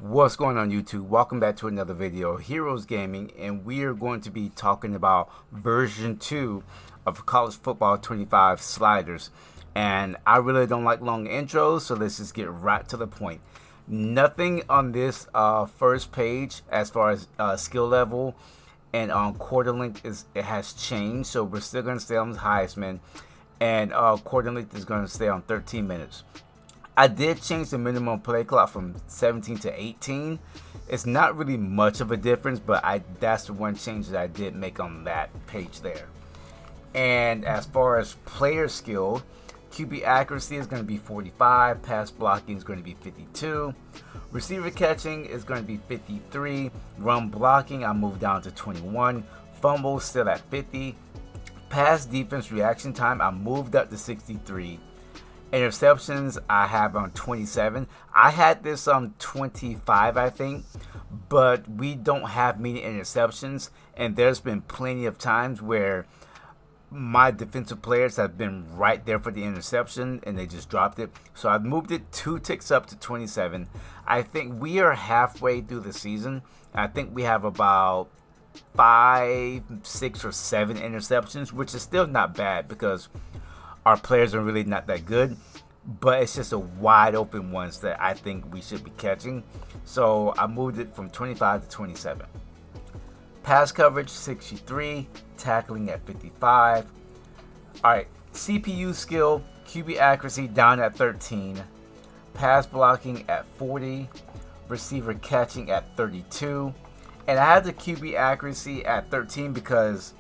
What's going on YouTube? Welcome back to another video, Heroes Gaming, and we are going to be talking about version 2 of College Football 25 sliders. And I really don't like long intros, so let's just get right to the point. Nothing on this first page as far as skill level and quarter length it has changed, so we're still going to stay on Heisman, and quarter length is going to stay on 13 minutes. I did change the minimum play clock from 17 to 18. It's not really much of a difference, but that's the one change that I did make on that page there. And as far as player skill, QB accuracy is going to be 45, pass blocking is going to be 52, receiver catching is going to be 53, run blocking I moved down to 21, fumbles still at 50, pass defense reaction time I moved up to 63. Interceptions I have on 27. I had this on 25, I think, but we don't have many interceptions, and there's been plenty of times where my defensive players have been right there for the interception and they just dropped it. So I've moved it 2 ticks up to 27. I think we are halfway through the season. I think we have about 5, 6, or 7 interceptions, which is still not bad because our players are really not that good, but it's just a wide open ones that I think we should be catching. So I moved it from 25 to 27. Pass coverage 63, tackling at 55. Alright, CPU skill, QB accuracy down at 13, pass blocking at 40, receiver catching at 32. And I had the QB accuracy at 13 because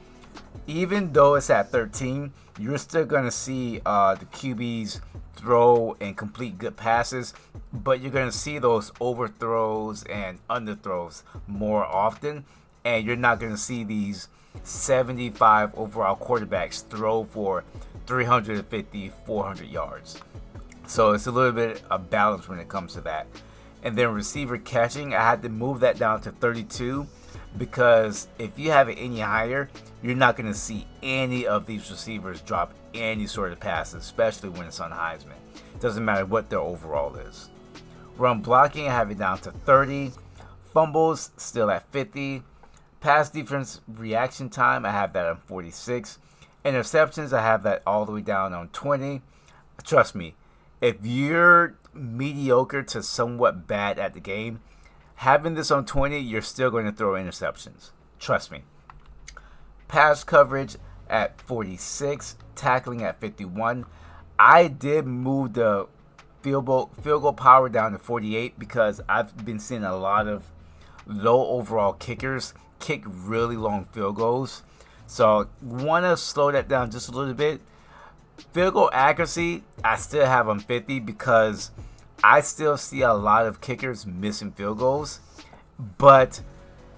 even though it's at 13, you're still going to see the QBs throw and complete good passes, but you're going to see those overthrows and underthrows more often, and you're not going to see these 75 overall quarterbacks throw for 350, 400 yards. So it's a little bit of balance when it comes to that. And then receiver catching, I had to move that down to 32 because if you have it any higher, you're not going to see any of these receivers drop any sort of passes, especially when it's on Heisman. It doesn't matter what their overall is. Run blocking, I have it down to 30. Fumbles, still at 50. Pass defense reaction time, I have that on 46. Interceptions, I have that all the way down on 20. Trust me, if you're mediocre to somewhat bad at the game, having this on 20, you're still going to throw interceptions. Trust me. Pass coverage at 46, tackling at 51. I did move the field goal power down to 48 because I've been seeing a lot of low overall kickers kick really long field goals. So want to slow that down just a little bit. Field goal accuracy, I still have on 50 because I still see a lot of kickers missing field goals, but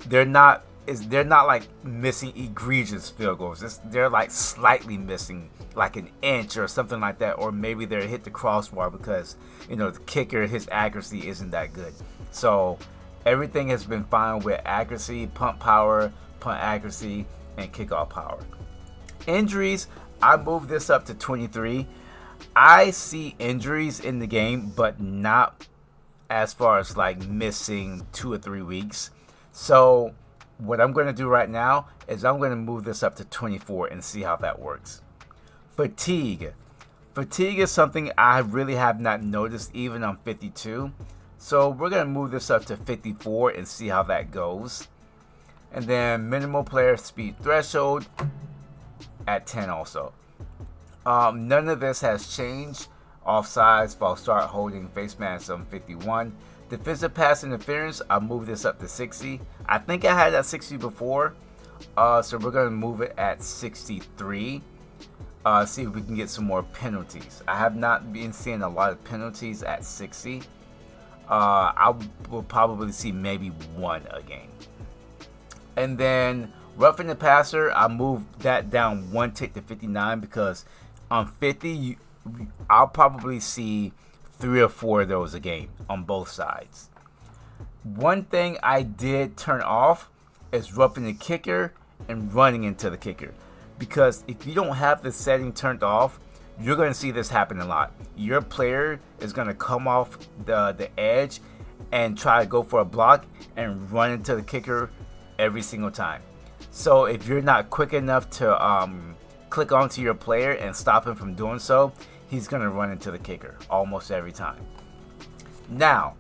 they're not like missing egregious field goals. They're like slightly missing, like an inch or something like that, or maybe they're hit the crossbar because the kicker, his accuracy isn't that good. So everything has been fine with accuracy, punt power, punt accuracy, and kickoff power. Injuries, I moved this up to 23. I see injuries in the game, but not as far as like missing 2 or 3 weeks. So what I'm going to do right now is I'm going to move this up to 24 and see how that works. Fatigue. Fatigue is something I really have not noticed even on 52. So we're going to move this up to 54 and see how that goes. And then minimal player speed threshold at 10 also. None of this has changed. Offsides, false start, holding, face mask on 51. Defensive pass interference, I moved this up to 60. I think I had that 60 before. So we're going to move it at 63. See if we can get some more penalties. I have not been seeing a lot of penalties at 60. I will probably see maybe 1 a game. And then roughing the passer, I moved that down 1 tick to 59 because on 50, I'll probably see 3 or 4 of those a game on both sides. One thing I did turn off is roughing the kicker and running into the kicker, because if you don't have the setting turned off, you're going to see this happen a lot. Your player is going to come off the edge and try to go for a block and run into the kicker every single time. So if you're not quick enough to click onto your player and stop him from doing so, he's going to run into the kicker almost every time. Now,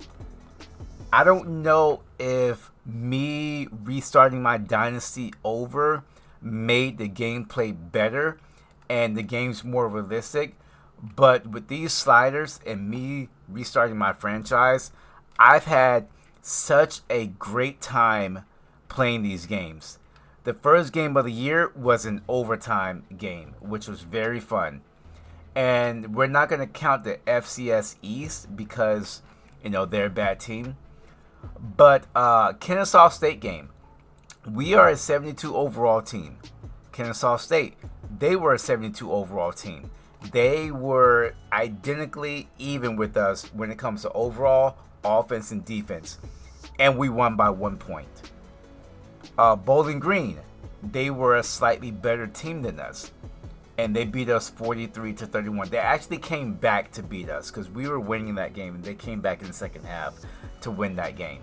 I don't know if me restarting my Dynasty over made the gameplay better and the game's more realistic, but with these sliders and me restarting my franchise, I've had such a great time playing these games. The first game of the year was an overtime game, which was very fun. And we're not going to count the FCS East because, you know, they're a bad team. But Kennesaw State game, we are a 72 overall team. Kennesaw State, they were a 72 overall team. They were identically even with us when it comes to overall offense and defense. And we won by 1 point. Bowling Green, they were a slightly better team than us. And they beat us 43-31. They actually came back to beat us because we were winning that game. And they came back in the second half to win that game.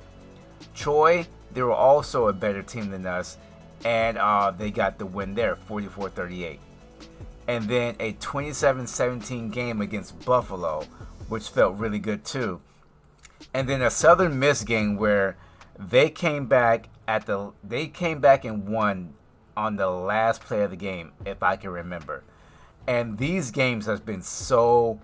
Troy, they were also a better team than us. And they got the win there, 44-38. And then a 27-17 game against Buffalo, which felt really good too. And then a Southern Miss game where they came back and won on the last play of the game, if I can remember. And these games has been so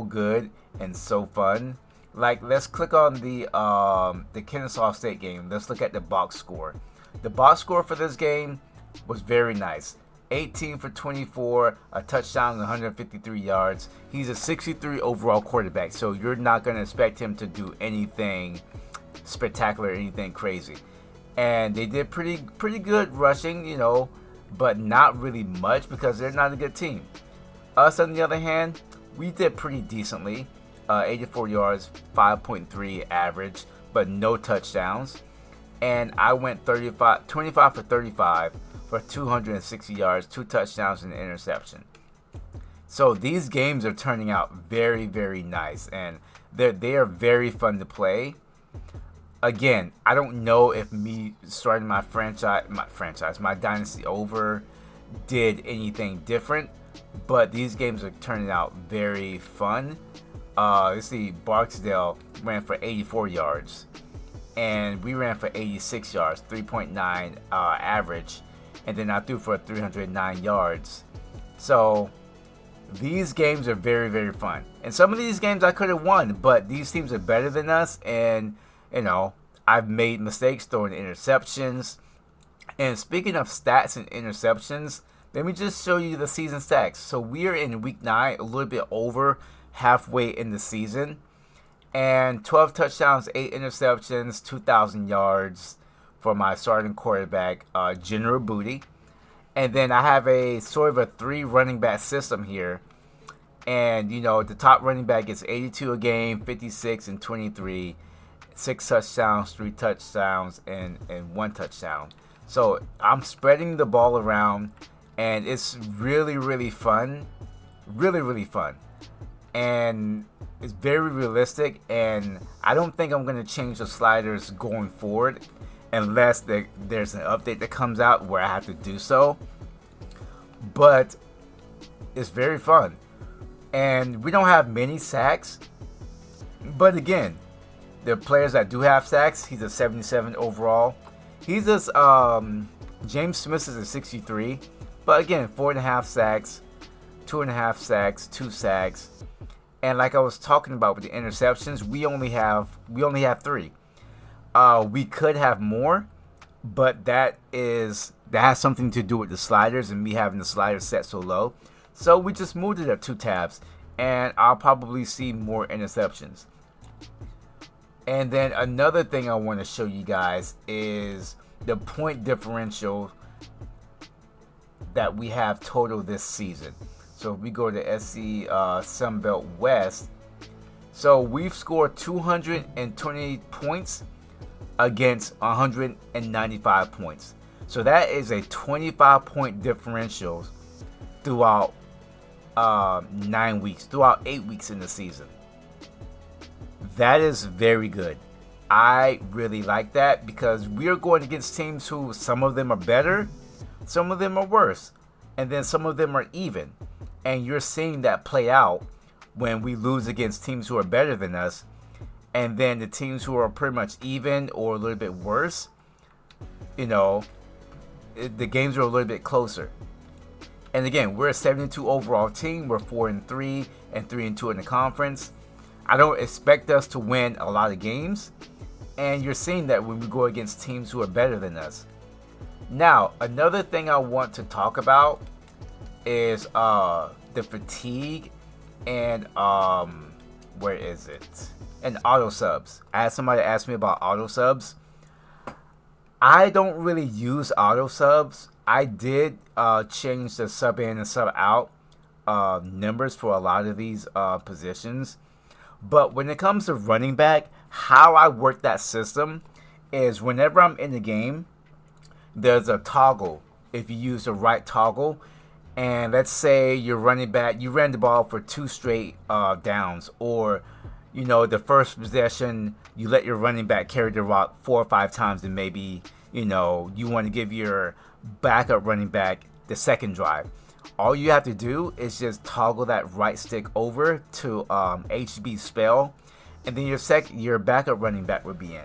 good and so fun. Like, let's click on the Kennesaw State game. Let's look at the box score. The box score for this game was very nice. 18 for 24, a touchdown, 153 yards. He's a 63 overall quarterback, so you're not going to expect him to do anything spectacular, anything crazy. And they did pretty good rushing, you know, but not really much because they're not a good team. Us, on the other hand, we did pretty decently. 84 yards, 5.3 average, but no touchdowns. And I went 25 for 35 for 260 yards, 2 touchdowns, and an interception. So these games are turning out very, very nice, and they are very fun to play. Again, I don't know if me starting my Dynasty over did anything different, but these games are turning out very fun. Let's see, Barksdale ran for 84 yards, and we ran for 86 yards, 3.9 average, and then I threw for 309 yards. So these games are very, very fun. And some of these games I could have won, but these teams are better than us, and you know, I've made mistakes throwing interceptions. And speaking of stats and interceptions, let me just show you the season stats. So we are in week 9, a little bit over halfway in the season. And 12 touchdowns, 8 interceptions, 2,000 yards for my starting quarterback, General Booty. And then I have a sort of a 3 running back system here. And, you know, the top running back gets 82 a game, 56 and 23. 6 touchdowns, 3 touchdowns, and 1 touchdown. So I'm spreading the ball around, and it's really, really fun. Really, really fun. And it's very realistic, and I don't think I'm going to change the sliders going forward unless there's an update that comes out where I have to do so. But it's very fun. And we don't have many sacks, but again, the players that do have sacks, he's a 77 overall. He's just, James Smith is a 63. But again, 4.5 sacks, 2.5 sacks, 2 sacks. And like I was talking about with the interceptions, we only have 3. We could have more, but that has something to do with the sliders and me having the sliders set so low. So we just moved it up 2 tabs, and I'll probably see more interceptions. And then another thing I want to show you guys is the point differential that we have total this season. So if we go to SC Sunbelt West, so we've scored 220 points against 195 points. So that is a 25-point differential throughout 9 weeks, throughout 8 weeks in the season. That is very good. I really like that because we are going against teams who some of them are better, some of them are worse, and then some of them are even. And you're seeing that play out when we lose against teams who are better than us, and then the teams who are pretty much even or a little bit worse, you know, the games are a little bit closer. And again, we're a 72 overall team. We're 4-3 and 3-2 in the conference. I don't expect us to win a lot of games, and you're seeing that when we go against teams who are better than us. Now, another thing I want to talk about is the fatigue and where is it? And auto subs. I had somebody ask me about auto subs. I don't really use auto subs. I did change the sub in and sub out numbers for a lot of these positions. But when it comes to running back, how I work that system is whenever I'm in the game, there's a toggle. If you use the right toggle, and let's say you're running back, you ran the ball for 2 straight downs, or you know, the first possession, you let your running back carry the rock 4 or 5 times, and maybe, you know, you want to give your backup running back the second drive. All you have to do is just toggle that right stick over to HB spell, and then your backup running back would be in.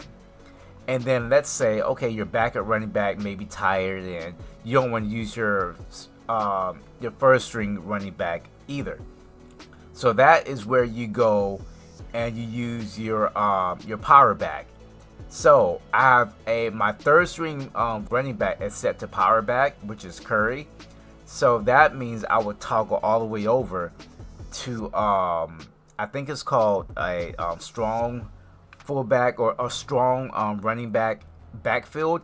And then let's say, okay, your backup running back may be tired, and you don't want to use your first string running back either. So that is where you go and you use your power back. So I have my third string running back is set to power back, which is Curry. So that means I would toggle all the way over to I think it's called a strong fullback or a strong running back backfield.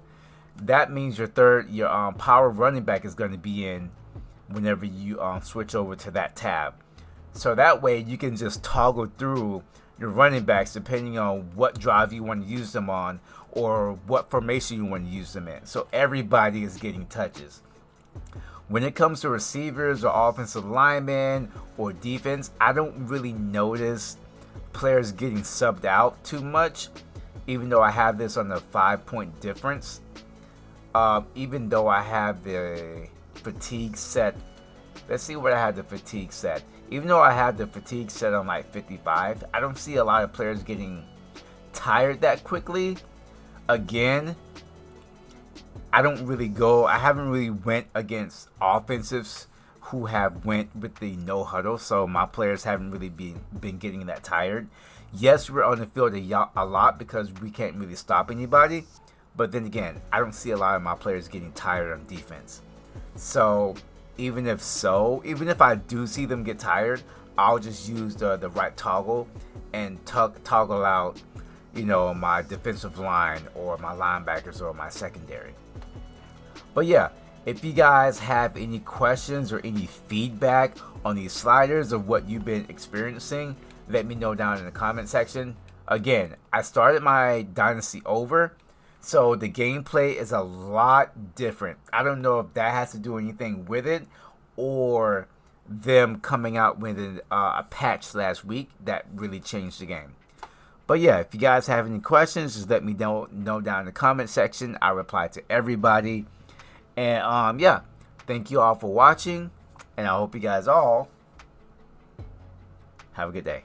That means your power running back is going to be in whenever you switch over to that tab. So that way you can just toggle through your running backs depending on what drive you want to use them on or what formation you want to use them in. So everybody is getting touches. When it comes to receivers or offensive linemen or defense, I don't really notice players getting subbed out too much, even though I have this on the 5-point difference. Even though I have the fatigue set. Let's see what I have the fatigue set. Even though I have the fatigue set on like 55, I don't see a lot of players getting tired that quickly. Again, I haven't really went against offensives who have went with the no huddle, so my players haven't really been getting that tired. Yes, we're on the field a lot because we can't really stop anybody, but then again, I don't see a lot of my players getting tired on defense. So even if I do see them get tired, I'll just use the right toggle and toggle out, you know, my defensive line or my linebackers or my secondary. But yeah, if you guys have any questions or any feedback on these sliders or what you've been experiencing, let me know down in the comment section. Again, I started my Dynasty over, so the gameplay is a lot different. I don't know if that has to do anything with it or them coming out with a patch last week that really changed the game. But yeah, if you guys have any questions, just let me know down in the comment section. I reply to everybody. And yeah, thank you all for watching, and I hope you guys all have a good day.